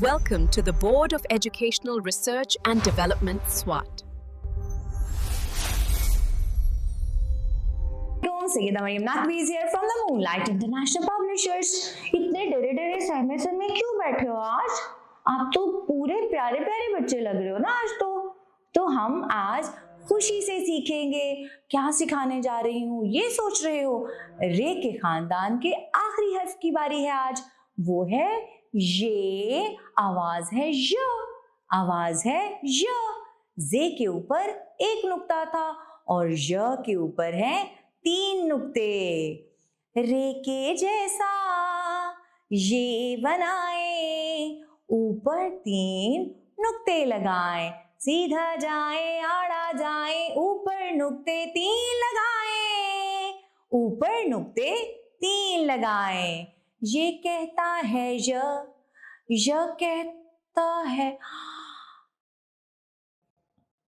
Welcome to the Board of Educational Research and Development, SWAT. Sayyida Maryam Naqvi here from the Moonlight International Publishers. इतने डरे डरे सहमे sir में क्यों बैठे हो आज? आप तो पूरे प्यारे प्यारे बच्चे लग रहे हो ना आज तो हम आज खुशी से सीखेंगे। क्या सिखाने जा रही हूँ ये सोच रहे हो? रे के खानदान के आखिरी हर्फ की बारी है आज, वो है ये। आवाज है य, आवाज है य। जे के ऊपर एक नुक्ता था और य के ऊपर है 3 नुक्ते। रे के जैसा ये बनाए, ऊपर 3 नुक्ते लगाए। सीधा जाए आड़ा जाए, ऊपर नुक्ते 3 लगाए, ऊपर नुक्ते 3 लगाए। ये कहता है य कहता है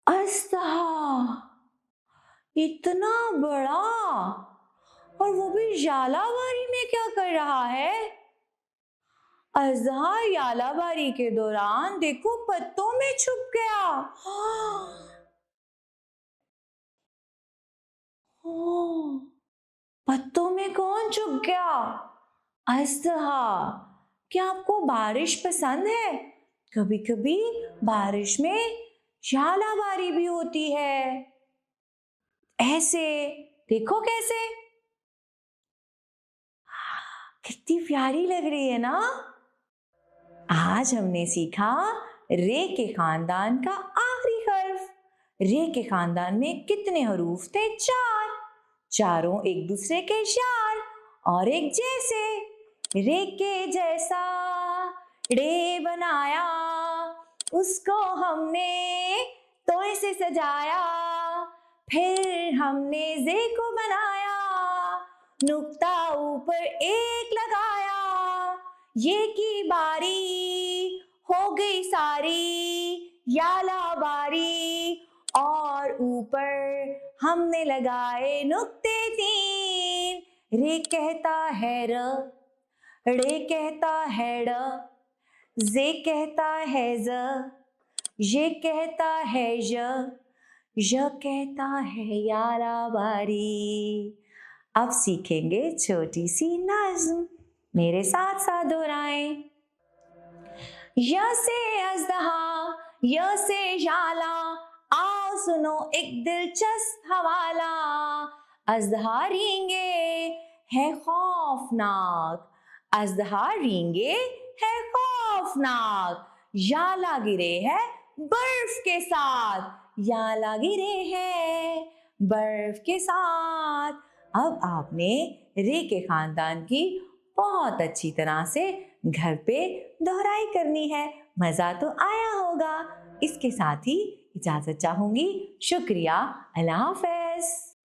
अस्तहा। इतना बड़ा, और वो भी यालाबारी में क्या कर रहा है? अजहा यालाबारी के दौरान देखो पत्तों में छुप गया। पत्तों में कौन छुप गया? अजहा। क्या आपको बारिश पसंद है? कभी कभी बारिश में यालाबारी भी होती है। ऐसे देखो कैसे, कितनी प्यारी लग रही है ना। आज हमने सीखा रे के खानदान का आखिरी हर्फ। रे के खानदान में कितने हरूफ थे? 4। चारों एक दूसरे के यार और एक जैसे। रे के जैसा रे बनाया, उसको हमने तोय से सजाया। फिर हमने जे को बनाया, नुक्ता ऊपर एक लगाया। ये की बारी हो गई सारी यालाबारी, और ऊपर हमने लगाए नुक्ते 3। रे कहता है र, रे कहता है ड़, जे कहता है ज, ये कहता है य कहता है यालाबारी। अब सीखेंगे छोटी सी नज़्म, मेरे साथ साथ दोहराएं। य से अज़दहा, य से याला, आओ सुनो एक दिलचस्प हवाला। अज़दहा रींगे है खौफनाक, अज़दहा रींगे है खौफनाक। याला गिरे है बर्फ के साथ, याला गिरे है बर्फ के साथ। अब आपने रे के खानदान की बहुत अच्छी तरह से घर पे दोहराई करनी है। मजा तो आया होगा। इसके साथ ही इजाजत चाहूंगी। शुक्रिया। अल्लाह हाफ़िज़।